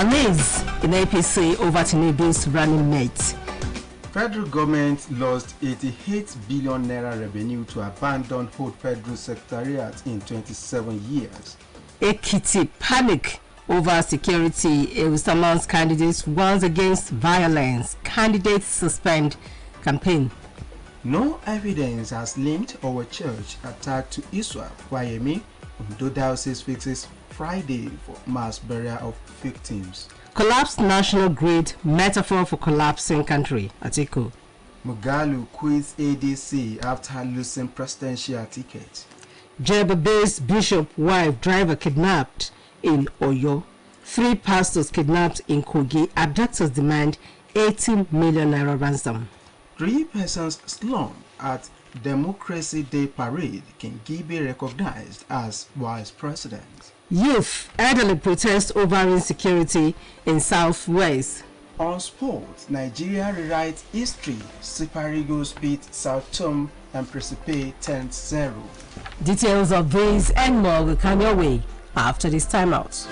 Unease in APC over Tinubu's running mate. Federal government lost 88 billion naira revenue to abandon Old Federal Secretariat in 27 years. Ekiti panic over security. Usaman's candidates warns against violence. Candidates suspend campaign. No evidence has linked our church attack to Iswa. Wayemi, Ondo Diocese fixes Friday for mass burial of victims. Collapsed national grid, metaphor for collapsing country. Atiku. Mugalu quits ADC after losing presidential ticket. Jeba-based bishop wife driver kidnapped in Oyo. 3 pastors kidnapped in Kogi. Abductors demand 80 million naira ransom. 3 persons slumped at Democracy Day parade. King Gibe recognized as vice president. Youth elderly protest over insecurity in Southwest. On sports, Nigeria rewrites history. Super Eagles beat South Tom and Principe 10-0. Details of these and more will come your way after this timeout.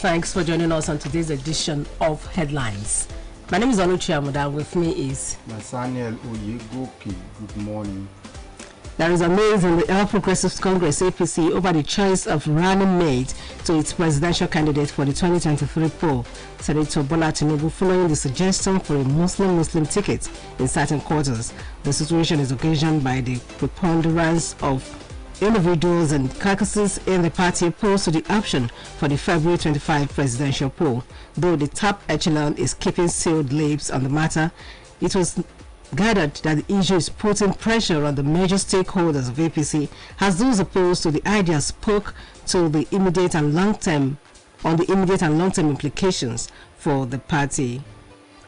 Thanks for joining us on today's edition of Headlines. My name is Oluchi Amuda. With me is Nathaniel Oyegoke. Good morning. There is a news in the All Progressives Congress APC over the choice of running mate to its presidential candidate for the 2023 poll. Senator Bola Tinubu following the suggestion for a Muslim ticket in certain quarters. The situation is occasioned by the preponderance of individuals and caucuses in the party opposed to the option for the February 25 presidential poll. Though the top echelon is keeping sealed lips on the matter, it was gathered that the issue is putting pressure on the major stakeholders of APC, as those opposed to the idea spoke to the immediate and long-term implications for the party.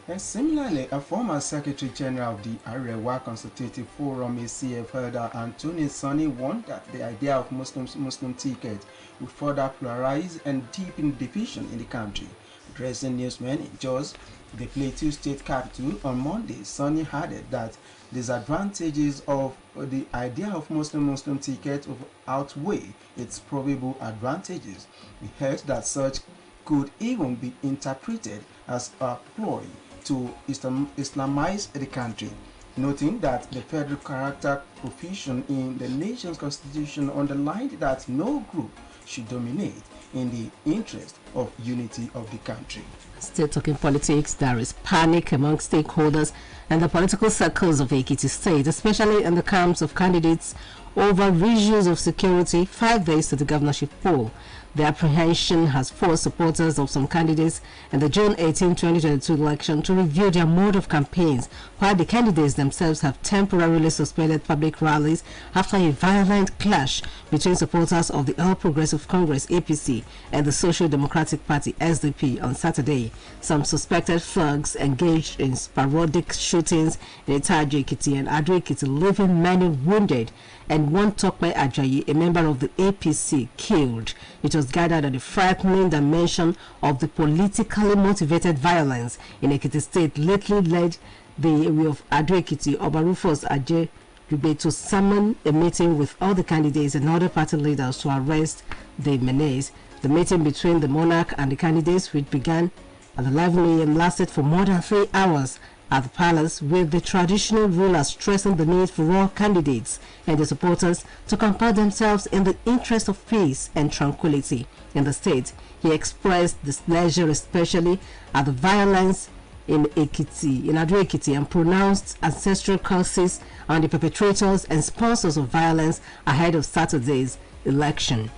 And similarly, a former Secretary General of the Arewa Consultative Forum, ACF Elder Anthony Sonny, warned that the idea of Muslim ticket would further polarize and deepen division in the country. Addressing newsmen in Jos, the Plateau State capital, on Monday, Sonny added that disadvantages of the idea of Muslim ticket outweigh its probable advantages. He heard that such could even be interpreted as a ploy to Islamize the country, noting that the federal character provision in the nation's constitution underlined that no group should dominate in the interest of unity of the country. Still talking politics, there is panic among stakeholders and the political circles of Ekiti State, especially in the camps of candidates over issues of security 5 days to the governorship poll. The apprehension has forced supporters of some candidates in the June 18, 2022 election to review their mode of campaigns, while the candidates themselves have temporarily suspended public rallies after a violent clash between supporters of the All Progressive Congress APC and the Social Democratic Party SDP on Saturday. Some suspected thugs engaged in sporadic shootings in Itajo Ekiti and Ado Ekiti, leaving many wounded, and one Tokme Ajayi, a member of the APC, killed. It was gathered that the frightening dimension of the politically motivated violence in Ekiti State lately led the area of Ado Ekiti, Oba Rufus Ajay Rube, to summon a meeting with all the candidates and other party leaders to arrest the menace. The meeting between the monarch and the candidates, which began at 11 a.m., lasted for more than 3 hours at the palace, with the traditional ruler stressing the need for all candidates and the supporters to comport themselves in the interest of peace and tranquility in the state. He expressed displeasure especially at the violence in Ado-Ekiti, and pronounced ancestral curses on the perpetrators and sponsors of violence ahead of Saturday's election.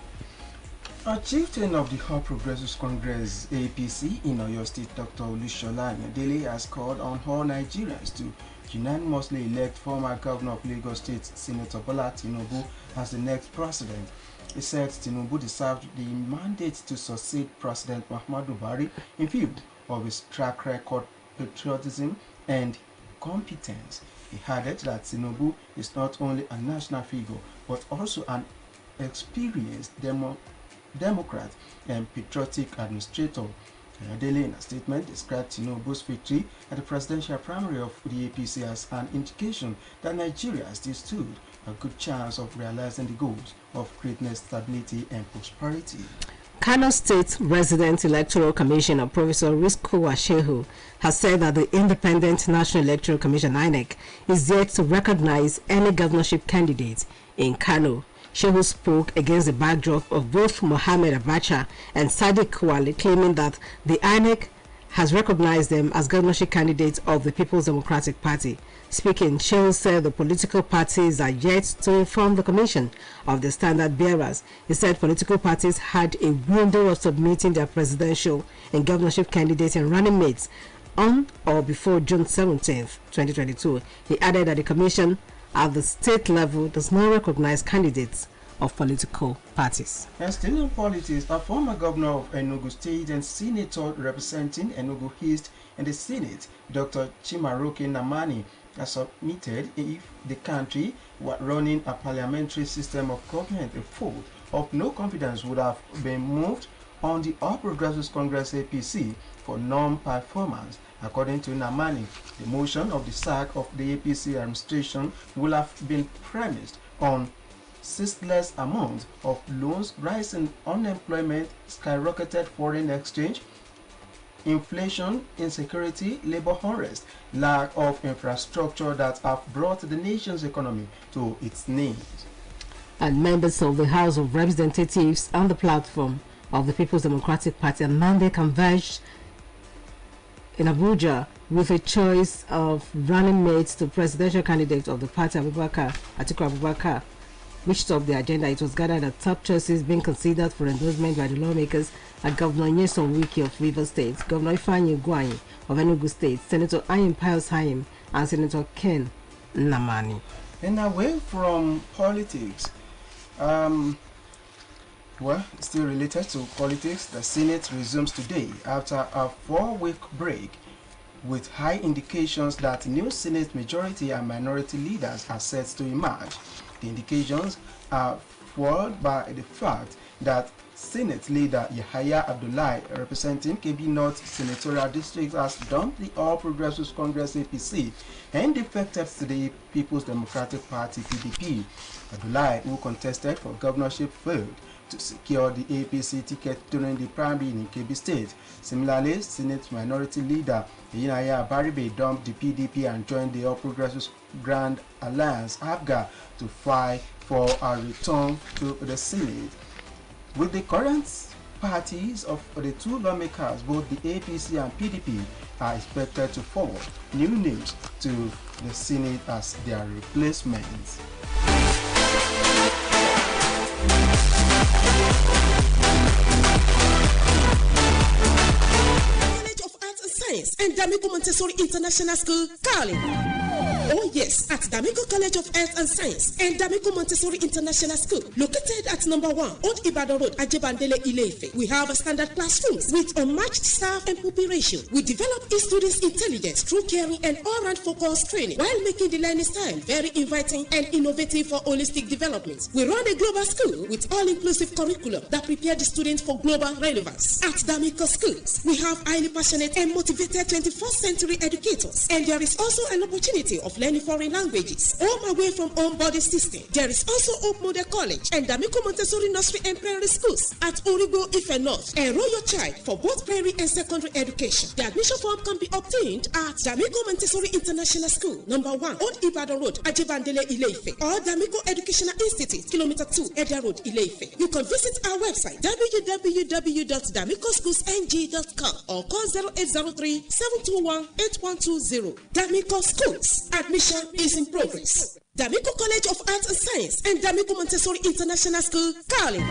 A chieftain of the All Progressives Congress APC in Oyo State, Dr. Olushola Ayodele, has called on all Nigerians to unanimously elect former governor of Lagos State, Senator Bola Tinubu, as the next president. He said Tinubu deserved the mandate to succeed President Muhammadu Buhari in view of his track record, patriotism, and competence. He added that Tinubu is not only a national figure but also an experienced Democrat and patriotic administrator. Ayodele, in a statement, described Tinubu's victory at the presidential primary of the APC as an indication that Nigeria still stood a good chance of realizing the goals of greatness, stability, and prosperity. Kano State Resident Electoral Commissioner Professor Risco Washehu has said that the Independent National Electoral Commission (INEC) is yet to recognize any governorship candidate in Kano. Shehu spoke against the backdrop of both Mohamed Abacha and Sadiq Kwale, claiming that the INEC has recognized them as governorship candidates of the People's Democratic Party. Speaking, Shehu said the political parties are yet to inform the commission of the standard bearers. He said political parties had a window of submitting their presidential and governorship candidates and running mates on or before June 17, 2022. He added that the commission at the state level does not recognize candidates of political parties. And still in politics, a former governor of Enugu State and senator representing Enugu East in the Senate, Dr. Chimaroke Namani, has submitted if the country were running a parliamentary system of government, a vote of no confidence would have been moved on the All Progressives Congress APC for non-performance. According to Namani, the motion of the sack of the APC administration will have been premised on ceaseless amount of loans, rising unemployment, skyrocketed foreign exchange, inflation, insecurity, labor unrest, lack of infrastructure that have brought the nation's economy to its knees. And members of the House of Representatives on the platform of the People's Democratic Party on Monday converged in Abuja with a choice of running mates to presidential candidate of the party, Atiku Abubakar, which topped the agenda. It was gathered that top choices being considered for endorsement by the lawmakers are Governor Nyesom Wike of Rivers State, Governor Ifeanyi Ugwuanyi of Enugu State, Senator Ayim Pius Hayim, and Senator Ken Namani. And away from politics, still related to politics, the Senate resumes today after a 4-week break, with high indications that new Senate majority and minority leaders are set to emerge. The indications are fueled by the fact that Senate leader Yahaya Abdullahi, representing Kebbi North Senatorial District, has dumped the All Progressives Congress APC and defected to the People's Democratic Party PDP. Abdullahi, who contested for governorship, failed to secure the APC ticket during the primary in Kebbi State. Similarly, Senate Minority Leader Yinaya Baribe dumped the PDP and joined the All Progressives Grand Alliance (APGA) to fight for a return to the Senate. With the current parties of the two lawmakers, both the APC and PDP are expected to forward new names to the Senate as their replacements. College of Arts and Science and D'Amico Montessori International School, Cali. Oh yes, at D'Amico College of Arts and Science and D'Amico Montessori International School, located at number 1 Old Ibadan Road, Ajebandele, Ile-Ife. We have a standard classrooms with unmatched staff and pupil ratio. We develop each student's intelligence through caring and all-round focused training, while making the learning style very inviting and innovative for holistic development. We run a global school with all-inclusive curriculum that prepare the students for global relevance. At D'Amico Schools, we have highly passionate and motivated 21st century educators, and there is also an opportunity of of learning foreign languages. Home away from home body system. There is also Hope Model College and D'Amico Montessori Nursery and Primary Schools at Origo Ife North. Enroll your child for both primary and secondary education. The admission form can be obtained at D'Amico Montessori International School, number 1, Old Ibadan Road, Ajibandele, Ile-Ife, or D'Amico Educational Institute, Kilometer 2, Eda Road, Ile-Ife. You can visit our website www.d'amicoschools.ng.com or call 0803 721 8120. D'Amico Schools. Admission is in progress. D'Amico College of Arts and Science and D'Amico Montessori International School, Cali.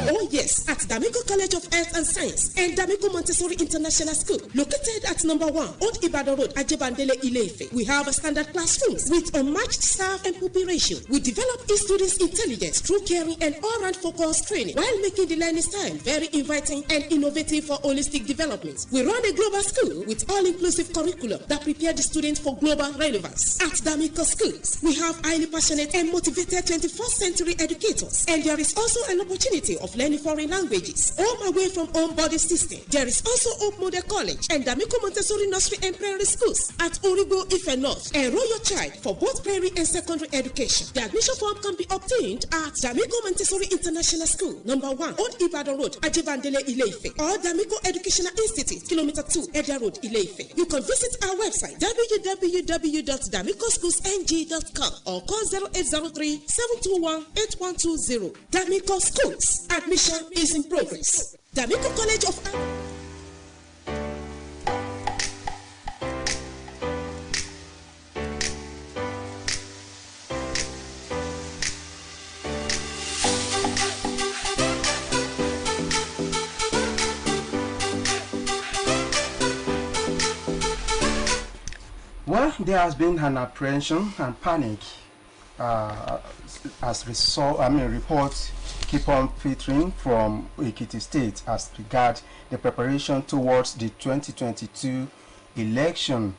Oh yes, at D'Amico College of Arts and Science and D'Amico Montessori International School, located at number 1, Old Ibadan Road, Ajibandele, Ile-Ife. We have a standard classrooms with unmatched staff and pupil ratio. We develop each student's intelligence through caring and all-round focused training while making the learning style very inviting and innovative for holistic development. We run a global school with all-inclusive curriculum that prepare the students for global relevance. At D'Amico Schools, we have highly passionate and motivated 21st century educators, and there is also an opportunity of learning foreign languages. Home away from home body system. There is also Hope Model College and D'Amico Montessori Nursery and Primary Schools at Origo Ife North. Enroll your child for both primary and secondary education. The admission form can be obtained at D'Amico Montessori International School, number 1, Old Ibadan Road, Ajibandele, Ile-Ife, or D'Amico Educational Institute, Kilometer 2, Eda Road, Ile-Ife. You can visit our website www.d'amicoschools.ng.com or call 0803 721 8120. D'Amico Schools. Admission is in progress. D'Amico College of Well, there has been an apprehension and panic as reports keep on filtering from Ekiti State as regard the preparation towards the 2022 election.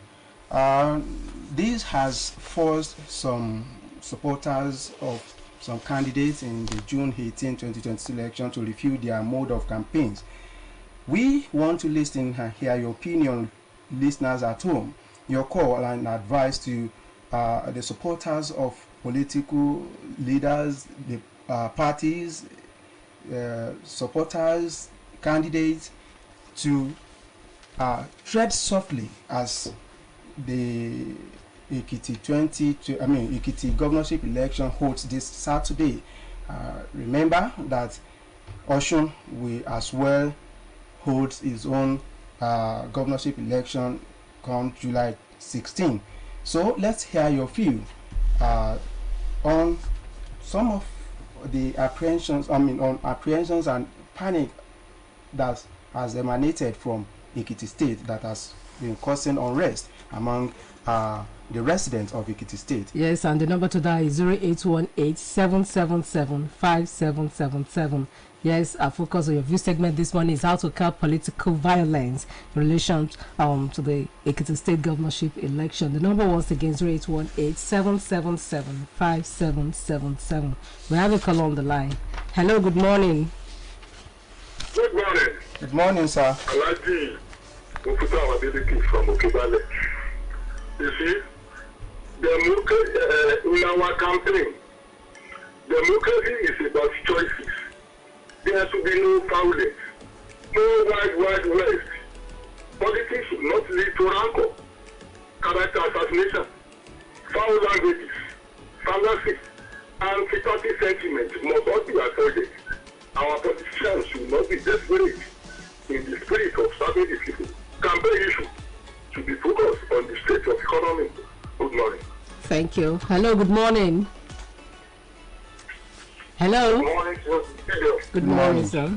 This has forced some supporters of some candidates in the June 18, 2022 election to review their mode of campaigns. We want to listen and hear your opinion, listeners at home. Your call and advice to the supporters of political leaders, the parties, supporters, candidates to tread softly as the Ekiti governorship election holds this Saturday. Remember that Osun will as well hold its own governorship election come July 16. So let's hear your view on some of the apprehensions, on apprehensions and panic that has emanated from Ekiti State that has been causing unrest among the residents of Ekiti State. Yes, and the number to dial is 0818-777-5777. Yes, our focus on your view segment this morning is how to curb political violence in relation to the Ekiti State governorship election. The number once again is 0818-777-5777. We have a call on the line. Hello, good morning. Good morning. Good morning, sir. Alaji Okuta Wadidiki from Okibale. You see, in our campaign, democracy is about choices. There should be no violence, no wild west. Politics should not lead to rancor, character assassination, foul languages, fallacies, and party sentiment must all be avoided. Our politicians should not be desperate in the spirit of serving the people. Campaign issue should be focused on the state of economy. Good morning. Thank you. Hello, good morning. Hello. Good morning, sir. Good morning, sir.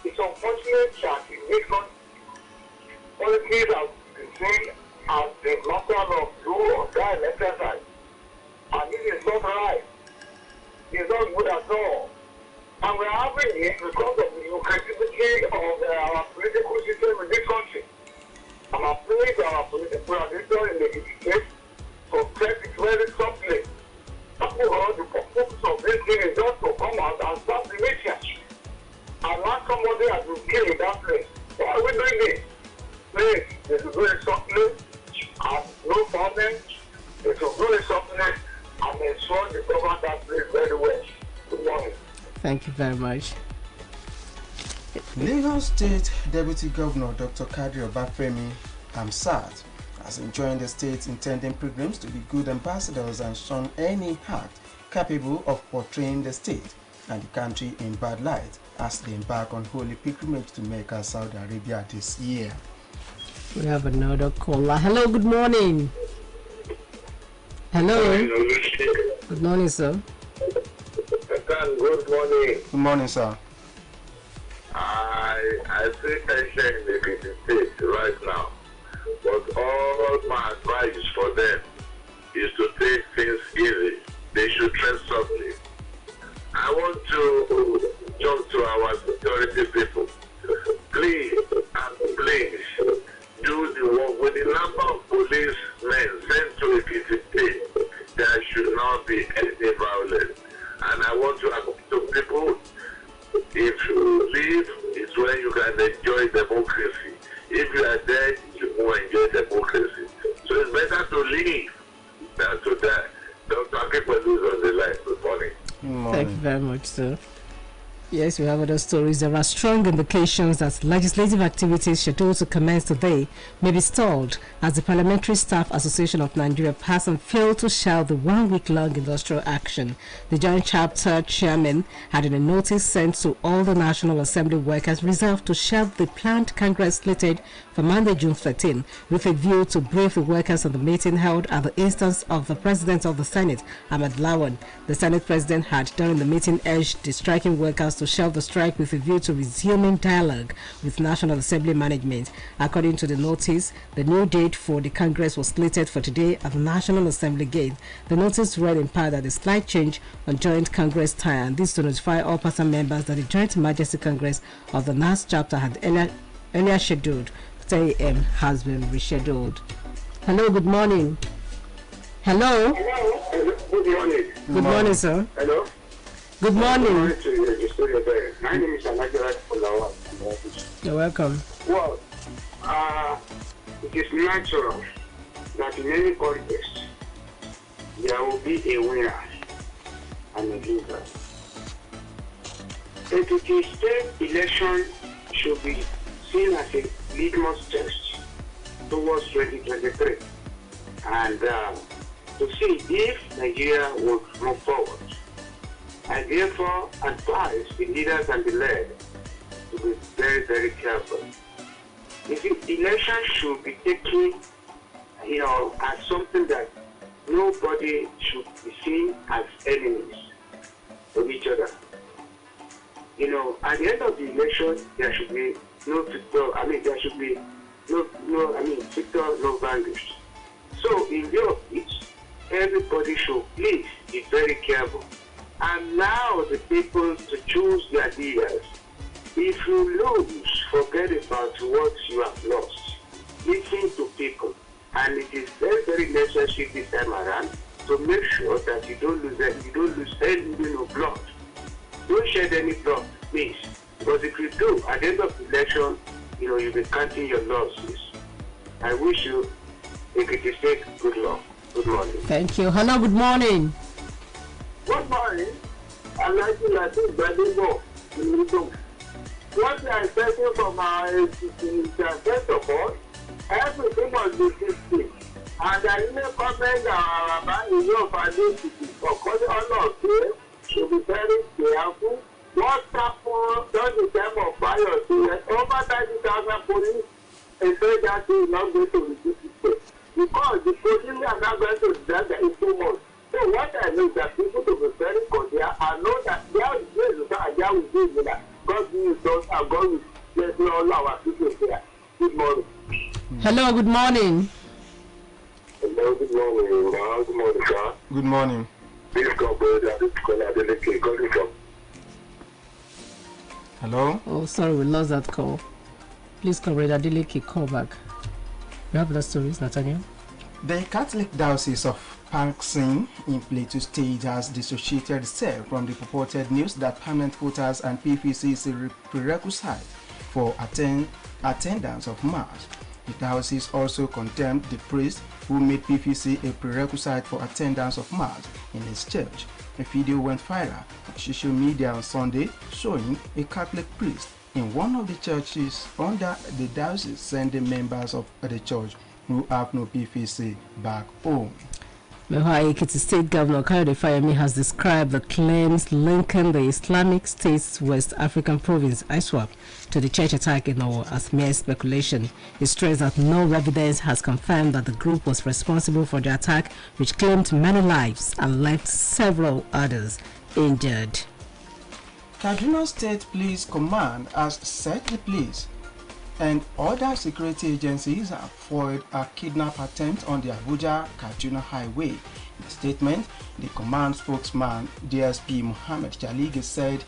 It's unfortunate that in Lagos, policies have been seen as the matter of do or die exercise. And this is not right. It's not good at all. And we're having it because of the creativity of our political system in this country. I'm afraid our political administration in the state to take it very softly. The purpose of this thing is just to come out and start the research. And not somebody has been killed in that place. Why are we doing this? please, they should do it softly, and no problem. They should do it softly, and ensure they cover that place very well. Good morning. Thank you very much. Lagos State Deputy Governor Dr. Kadri Obafemi Hamzat has enjoined the state's intending pilgrims to be good ambassadors and shun any act capable of portraying the state and the country in bad light as they embark on holy pilgrimage to Mecca, Saudi Arabia this year. We have another caller. Hello, good morning. Hello. Good morning, sir. Good morning. Good morning, sir. I see tension in the state right now, but all my advice for them is to take things easy. They should tread softly. I want to talk to our security people. Please and please do the work. With the number of policemen sent to Ekiti State, there should not be any violence. And I want to ask to people, if you leave, it's when you can enjoy democracy. If you are dead, you won't enjoy democracy. So it's better to leave than to die. Dr. Akepa is on the line. Good morning. Thank you very much, sir. Yes, we have other stories. There are strong indications that legislative activities scheduled to commence today may be stalled as the Parliamentary Staff Association of Nigeria passed and failed to shelve the one-week-long industrial action. The Joint Chapter Chairman had in a notice sent to all the National Assembly workers resolved to shelve the planned Congress slated for Monday, June 13, with a view to brief the workers on the meeting held at the instance of the President of the Senate, Ahmed Lawan. The Senate President had, during the meeting, urged the striking workers to shelve the strike with a view to resuming dialogue with National Assembly management. According to the notice, the new date for the Congress was slated for today at the National Assembly gate. The notice read in part that a slight change on joint Congress time, and this to notify all person members that the Joint Emergency Congress of the NAS chapter had earlier scheduled 10 a.m. has been rescheduled. Hello, good morning. Hello. Hello. Good morning. Good morning, sir. Hello. Good morning. My name is Anagira Fulawa. You're welcome. Well, it is natural that in any contest there will be a winner and a loser. Ekiti State election should be seen as a litmus test towards 2023 and to see if Nigeria would move forward. I therefore advise the leaders and the led to be very, very careful. The election should be taken, as something that nobody should be seen as enemies of each other. At the end of the election, there should be no victor. There should be victor, no vanquished. So, in view of it, everybody should please be very careful. Allow the people to choose their leaders. If you lose, forget about what you have lost. Listen to people. And it is very, very necessary this time around to make sure that you don't lose any blood. Don't shed any blood, please. Because if you do, at the end of the election, you'll be counting your losses. I wish you Ekiti State good luck. Good morning. Thank you. Hello, good morning. Good morning. I'd like to what we are expecting from our institutions is that, first of all, everything must be fixed. And I even comment about the foundation for calling all of them to be very careful. What happened during the time of fire? Over 30,000 police and said that they will not go to reduce it. Because the police are not going to do that in 2 months. So what I know is that people to be very cordial and know that they are with that. God will those are going to let all our people there. Good morning. Hello, good morning. Hello, good morning. Good morning, sir. Good morning. This is Hello? Oh, sorry, we lost that call. Please, Comrade Adeleke, call back. You have the stories, Nathaniel? The Catholic Diocese of Panksin in Plateau State has dissociated itself from the purported news that permanent quotas and PPC is a prerequisite for attendance of Mass. The diocese also condemned the priest who made PVC a prerequisite for attendance of Mass in his church. A video went viral on social media on Sunday showing a Catholic priest in one of the churches under the diocese sending members of the church who have no PVC back home. Meanwhile, Ekiti State Governor Kayode Fayemi has described the claims linking the Islamic State's West African province, ISWAP, to the church attack in Owo as mere speculation. He stressed that no evidence has confirmed that the group was responsible for the attack, which claimed many lives and left several others injured. Kaduna State Police Command has said the police and other security agencies have foiled a kidnap attempt on the Abuja-Kaduna highway. In a statement, the command spokesman, DSP Mohammed Jaligi, said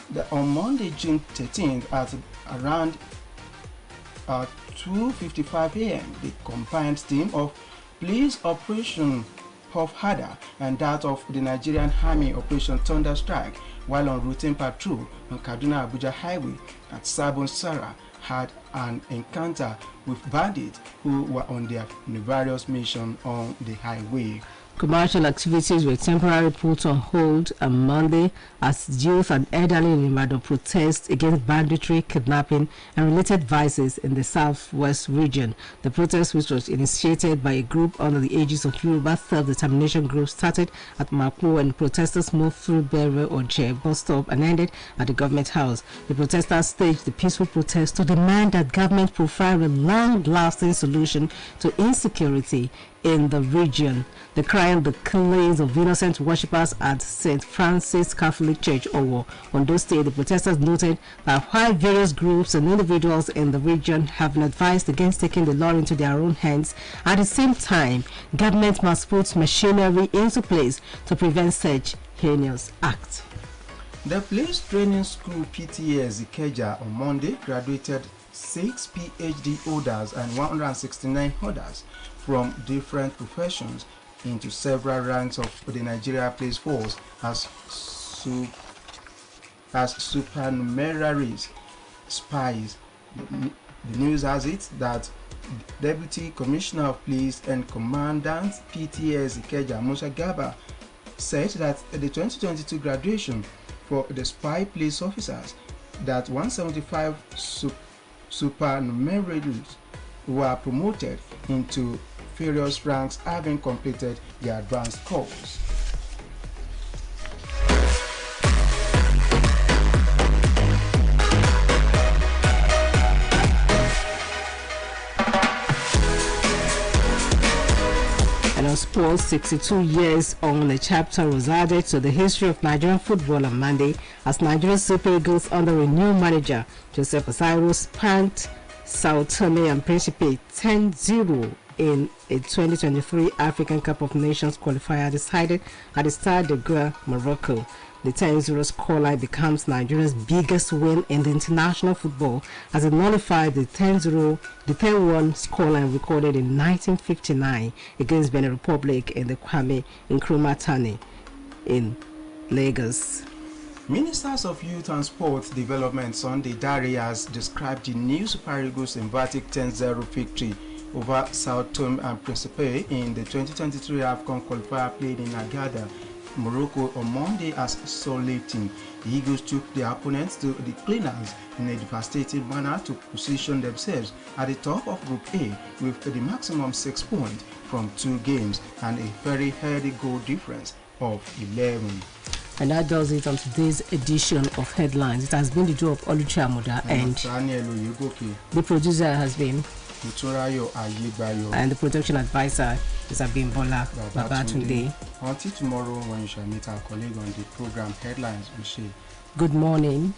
that on Monday, June 13th, at around 2:55 a.m., the combined team of Police Operation Puff Harder and that of the Nigerian Army Operation Thunder Strike, while on routine patrol on Kaduna-Abuja highway at Sabon Sara, had an encounter with bandits who were on their various missions on the highway. Commercial activities were temporarily put on hold on Monday as youth and elderly in Ibadan protest against banditry, kidnapping, and related vices in the southwest region. The protest, which was initiated by a group under the aegis of Yoruba Self-Determination Group, started at Mapo and protesters moved through Bere Oje bus stop and ended at the government house. The protesters staged the peaceful protest to demand that government provide a long-lasting solution to insecurity in the region. They cried the killings of innocent worshippers at St. Francis Catholic Church, Owo. On those days, the protesters noted that while various groups and individuals in the region have been advised against taking the law into their own hands, at the same time, government must put machinery into place to prevent such heinous acts. The Police Training School PTS Ikeja on Monday graduated 6 PhD holders and 169 others from different professions into several ranks of the Nigeria Police Force as supernumeraries spies. The news has it that Deputy Commissioner of Police and Commandant PTS Ikeja Musa Gaba said that the 2022 graduation for the spy police officers, that 175 supernumeraries were promoted into various ranks having completed their advanced course. And on sports, 62 years on, a chapter was added to the history of Nigerian football on Monday as Nigerian Super Eagles under a new manager, Joseph Asairu, spanked Sao Tome and Principe 10-0 in a 2023 African Cup of Nations qualifier decided at the Stade de Guerre, Morocco. The 10-0 scoreline becomes Nigeria's biggest win in the international football as it nullified the 10-1 scoreline recorded in 1959 against Benin Republic in the Kwame Nkrumah Tani in Lagos. Ministers of Youth and Sports Development Sunday Dare has described the new Super Eagles emphatic 10-0 victory over Sao Tome and Principe in the 2023 AFCON qualifier played in Agada, Morocco on Monday as solid team. The Eagles took their opponents to the cleaners in a devastating manner to position themselves at the top of Group A with the maximum 6 points from 2 games and a very healthy goal difference of 11. And that does it on today's edition of Headlines. It has been the job of Oluchi Amoda and the producer has been and the production advisor is Abimbola Babatunde. Until tomorrow when you shall meet our colleague on the program Headlines, we say good morning.